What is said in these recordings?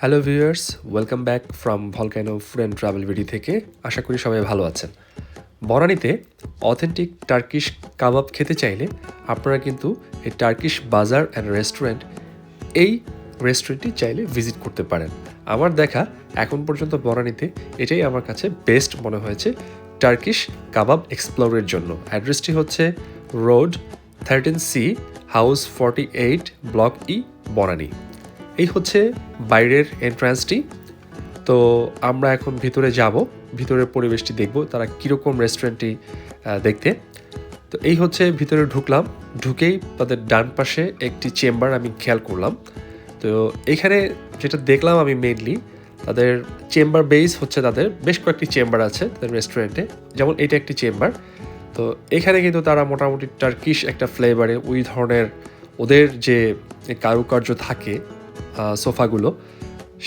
Hello viewers, welcome back from volcano food and travel ভিডি থেকে। আশা করি সবাই ভালো আছেন। বনানীতে অথেন্টিক টার্কিশ কাবাব খেতে চাইলে আপনারা কিন্তু এই টার্কিশ বাজার অ্যান্ড রেস্টুরেন্ট এই রেস্টুরেন্টটি চাইলে ভিজিট করতে পারেন। আমার দেখা এখন পর্যন্ত বনানীতে এটাই আমার কাছে বেস্ট মনে হয়েছে টার্কিশ কাবাব এক্সপ্লোরের জন্য। অ্যাড্রেসটি হচ্ছে road 13C, house 48, block E, Banani. এই হচ্ছে বাইরের এন্ট্রান্সটি। তো আমরা এখন ভিতরে যাব, ভিতরের পরিবেশটি দেখব, তারা কীরকম রেস্টুরেন্টটি দেখতে। তো এই হচ্ছে ভিতরে ঢুকলাম, ঢুকেই তাদের ডান পাশে একটি চেম্বার আমি খেয়াল করলাম। তো এখানে যেটা দেখলাম আমি মেইনলি তাদের চেম্বার বেস হচ্ছে, তাদের বেশ কয়েকটি চেম্বার আছে তাদের রেস্টুরেন্টে, যেমন এটা একটি চেম্বার। তো এখানে কিন্তু তারা মোটামুটি টার্কিশ একটা ফ্লেভারে ওই ধরনের ওদের যে কারুকার্য থাকে সোফাগুলো,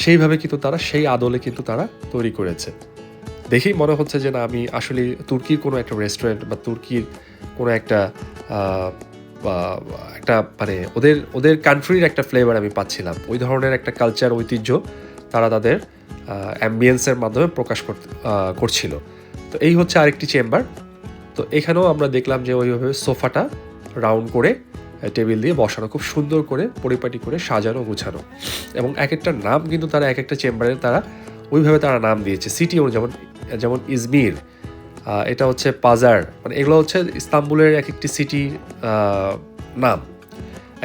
সেইভাবে কিন্তু তারা সেই আদলে কিন্তু তারা তৈরি করেছে। দেখেই মনে হচ্ছে যে না, আমি আসলে তুর্কির কোনো একটা রেস্টুরেন্ট বা তুর্কির কোনো একটা একটা মানে ওদের ওদের কান্ট্রির একটা ফ্লেভার আমি পাচ্ছিলাম। ওই ধরনের একটা কালচার, ঐতিহ্য তারা তাদের অ্যাম্বিয়েন্সের মাধ্যমে প্রকাশ করছিল। তো এই হচ্ছে আরেকটি চেম্বার। তো এখানেও আমরা দেখলাম যে ওইভাবে সোফাটা রাউন্ড করে টেবিল দিয়ে বসানো, খুব সুন্দর করে পরিপাটি করে সাজানো গুছানো, এবং এক একটা নাম কিন্তু তারা এক একটা চেম্বারের তারা ওইভাবে তারা নাম দিয়েছে সিটি অনুযায়ী। যেমন যেমন ইজমির, এটা হচ্ছে পাজার, মানে এগুলো হচ্ছে ইস্তাম্বুলের এক একটি সিটির নাম,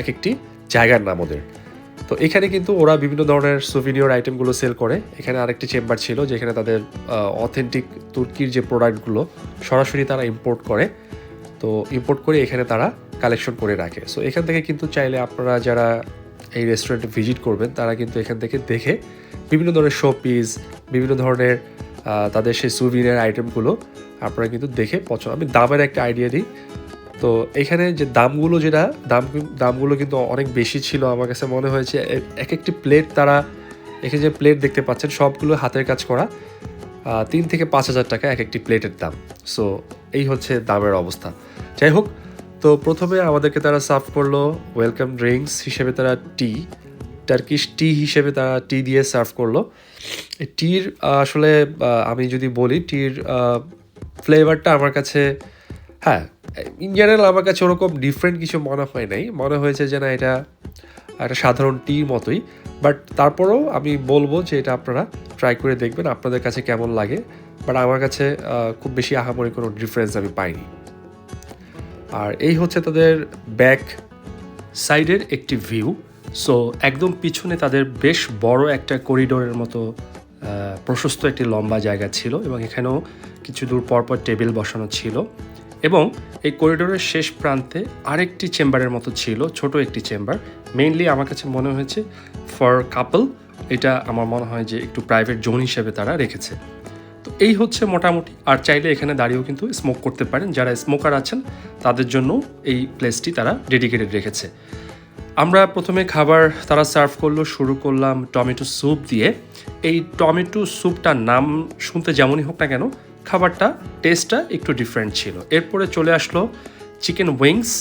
এক একটি জায়গার নাম ওদের। তো এখানে কিন্তু ওরা বিভিন্ন ধরনের সুভিনিয়র আইটেমগুলো সেল করে। এখানে আরেকটি চেম্বার ছিল যেখানে তাদের অথেন্টিক তুর্কির যে প্রোডাক্টগুলো সরাসরি তারা ইম্পোর্ট করে। তো ইম্পোর্ট করে এখানে তারা কালেকশন করে রাখে। সো এখান থেকে কিন্তু চাইলে আপনারা যারা এই রেস্টুরেন্টে ভিজিট করবেন তারা কিন্তু এখান থেকে দেখে বিভিন্ন ধরনের শো পিস, বিভিন্ন ধরনের তাদের সেই সুভিনিয়র আইটেমগুলো আপনারা কিন্তু দেখে পছন্দ। আমি দামের একটা আইডিয়া দিই। তো এখানে যে দামগুলো, দামগুলো কিন্তু অনেক বেশি ছিল আমার কাছে মনে হয়েছে। এক একটি প্লেট তারা, এখানে যে প্লেট দেখতে পাচ্ছেন সবগুলো হাতের কাজ করা, 3 থেকে 5,000 টাকা এক একটি প্লেটের দাম। সো এই হচ্ছে দামের অবস্থা। যাই হোক, তো প্রথমে আমাদেরকে তারা সার্ভ করলো ওয়েলকাম ড্রিঙ্কস হিসেবে তারা টার্কিশ টি হিসেবে তারা টি দিয়ে সার্ভ করলো। এই টির আসলে আমি যদি বলি, টির ফ্লেভারটা আমার কাছে, হ্যাঁ, ইন জেনারেল আমার কাছে ওরকম ডিফারেন্ট কিছু মনে হয় নাই। মনে হয়েছে যে না, এটা একটা সাধারণ টির মতোই। বাট তারপরেও আমি বলবো যে এটা আপনারা ট্রাই করে দেখবেন আপনাদের কাছে কেমন লাগে। বাট আমার কাছে খুব বেশি আহামরি কোনো ডিফারেন্স আমি পাইনি। আর এই হচ্ছে তাদের ব্যাক সাইডের একটি ভিউ। সো একদম পিছনে তাদের বেশ বড় একটা করিডোরের মতো প্রশস্ত একটি লম্বা জায়গা ছিল, এবং এখানেও কিছু দূর পরপর টেবিল বসানো ছিল। এবং এই করিডোরের শেষ প্রান্তে আরেকটি চেম্বারের মতো ছিল, ছোট একটি চেম্বার। মেইনলি আমার কাছে মনে হয়েছে ফর কাপল, এটা আমার মনে হয় যে একটু প্রাইভেট জোন হিসেবে তারা রেখেছে। তো এই হচ্ছে মোটামুটি। আর চাইলে এখানে দাঁড়িয়েও কিন্তু স্মোক করতে পারেন, যারা স্মোকার আছেন তাদের জন্য এই প্লেসটি তারা ডেডিকেটেড রেখেছে। আমরা প্রথমে খাবার তারা সার্ভ করলো, শুরু করলাম টমেটো স্যুপ দিয়ে। এই টমেটো স্যুপটার নাম শুনতে যেমনই হোক না কেন, খাবারটা টেস্টটা একটু ডিফারেন্ট ছিল। এরপরে চলে আসলো চিকেন উইংস।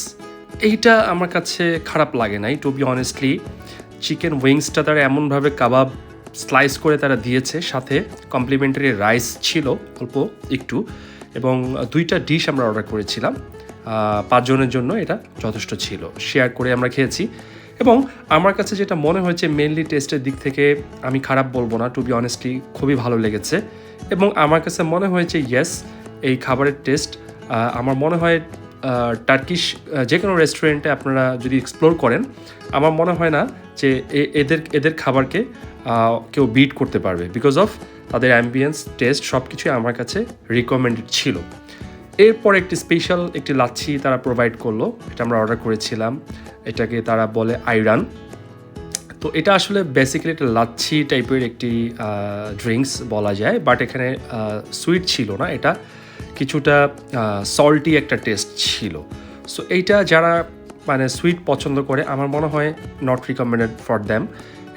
এইটা আমার কাছে খারাপ লাগে নাই, টু বি অনেস্টলি। চিকেন উইংসটা তারা এমনভাবে কাবাব স্লাইস করে তারা দিয়েছে, সাথে কমপ্লিমেন্টারি রাইস ছিল অল্প একটু, এবং 2টা ডিশ আমরা অর্ডার করেছিলাম। 5 জনের জন্য এটা যথেষ্ট ছিল, শেয়ার করে আমরা খেয়েছি। এবং আমার কাছে যেটা মনে হয়েছে মেনলি টেস্টের দিক থেকে আমি খারাপ বলবো না, টু বি অনেস্টলি খুবই ভালো লেগেছে। এবং আমার কাছে মনে হয়েছে ইয়েস, এই খাবারের টেস্ট আমার মনে হয় টার্কিশ যে কোনো রেস্টুরেন্টে আপনারা যদি এক্সপ্লোর করেন, আমার মনে হয় না যে এদের খাবারকে কেউ বিট করতে পারবে, বিকজ অফ তাদের অ্যাম্বিয়েন্স, টেস্ট সব কিছুই আমার কাছে রিকমেন্ডেড ছিল। এরপর একটি স্পেশাল একটি লাচ্ছি তারা প্রোভাইড করলো, এটা আমরা অর্ডার করেছিলাম। এটাকে তারা বলে আইরান। তো এটা আসলে বেসিক্যালি একটা লাচ্ছি টাইপের একটি ড্রিঙ্কস বলা যায়, বাট এখানে সুইট ছিল না, এটা কিছুটা সল্টি একটা টেস্ট ছিল। সো এইটা যারা মানে সুইট পছন্দ করে, আমার মনে হয় নট রিকমেন্ডেড ফর দ্যাম।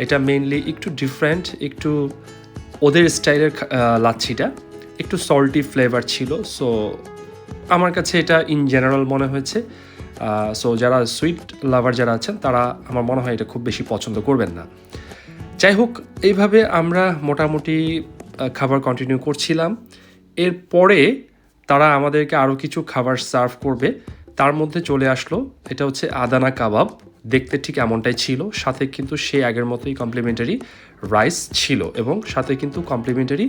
এটা মেইনলি একটু ডিফারেন্ট, একটু ওদের স্টাইলের লাচ্ছিটা একটু সল্টি ফ্লেভার ছিল। সো আমার কাছে এটা ইন জেনারেল মনে হয়েছে। সো যারা সুইট লাভার যারা আছেন তারা আমার মনে হয় এটা খুব বেশি পছন্দ করবেন না। যাই হোক, এইভাবে আমরা মোটামুটি খাবার কন্টিনিউ করছিলাম। এরপরে তারা আমাদেরকে আরও কিছু খাবার সার্ভ করবে। তার মধ্যে চলে আসলো, এটা হচ্ছে আদানা কাবাব। দেখতে ঠিক এমনটাই ছিল, সাথে কিন্তু সেই আগের মতোই কমপ্লিমেন্টারি রাইস ছিল এবং সাথে কিন্তু কমপ্লিমেন্টারি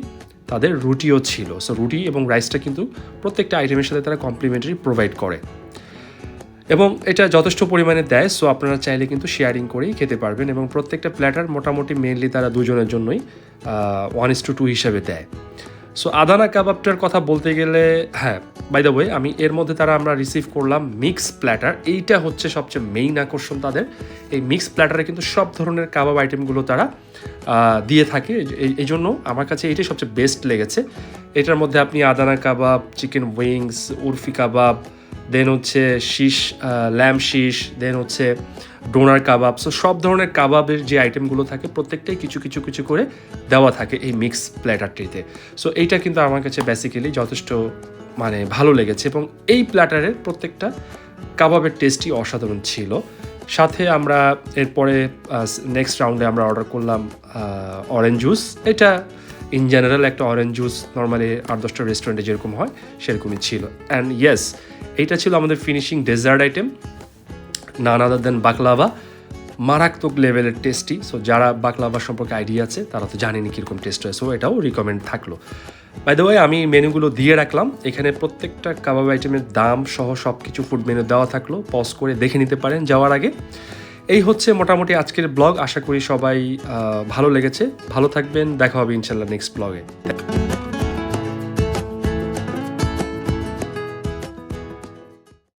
তাদের রুটিও ছিল। সো রুটি এবং রাইসটা কিন্তু প্রত্যেকটা আইটেমের সাথে তারা কমপ্লিমেন্টারি প্রোভাইড করে এবং এটা যথেষ্ট পরিমাণে দেয়। সো আপনারা চাইলে কিন্তু শেয়ারিং করেই খেতে পারবেন এবং প্রত্যেকটা প্ল্যাটার মোটামুটি মেনলি তারা দুজনের জন্যই 1:2 হিসাবে দেয়। সো আদানা কাবাবটার কথা বলতে গেলে, হ্যাঁ, বাই দ্য ওয়ে, আমি এর মধ্যে আমরা রিসিভ করলাম মিক্স প্ল্যাটার। এইটা হচ্ছে সবচেয়ে মেইন আকর্ষণ তাদের। এই মিক্স প্ল্যাটারে কিন্তু সব ধরনের কাবাব আইটেমগুলো তারা দিয়ে থাকে। এই জন্য আমার কাছে এইটাই সবচেয়ে বেস্ট লেগেছে। এটার মধ্যে আপনি আদানা কাবাব, চিকেন উইংস, উরফি কাবাব, দেন হচ্ছে ল্যাম্প শীশ, দেন হচ্ছে ডোনার কাবাব। সো সব ধরনের কাবাবের যে আইটেমগুলো থাকে প্রত্যেকটাই কিছু কিছু কিছু করে দেওয়া থাকে এই মিক্স প্ল্যাটারটিতে। সো এইটা কিন্তু আমার কাছে বেসিক্যালি যথেষ্ট ভালো লেগেছে এবং এই প্ল্যাটারের প্রত্যেকটা কাবাবের টেস্টই অসাধারণ ছিল। সাথে আমরা এরপরে নেক্সট রাউন্ডে আমরা অর্ডার করলাম অরেঞ্জ জুস। এটা ইন জেনারেল একটা অরেঞ্জ জুস নর্মালি 8-10টা রেস্টুরেন্টে যেরকম হয় সেরকমই ছিল। অ্যান্ড ইয়েস, এইটা ছিল আমাদের ফিনিশিং ডেজার্ট আইটেম, নান আদার দেন বাকলাভা। মারাত্মক লেভেলের টেস্টি। সো যারা বাকলাভা সম্পর্কে আইডিয়া আছে তারা তো জানেনি কীরকম টেস্ট হয়। সো এটাও রিকমেন্ড থাকলো। বাই দ্য ওয়ে, আমি মেনুগুলো দিয়ে রাখলাম এখানে, প্রত্যেকটা কাবাব আইটেমের দাম সহ সব কিছু ফুড মেনু দেওয়া থাকলো, পজ করে দেখে নিতে পারেন যাওয়ার আগে। এই হচ্ছে মোটামুটি আজকের ব্লগ। আশা করি সবাই ভালো লেগেছে। ভালো থাকবেন, দেখা হবে ইনশাল্লাহ নেক্সট ব্লগে।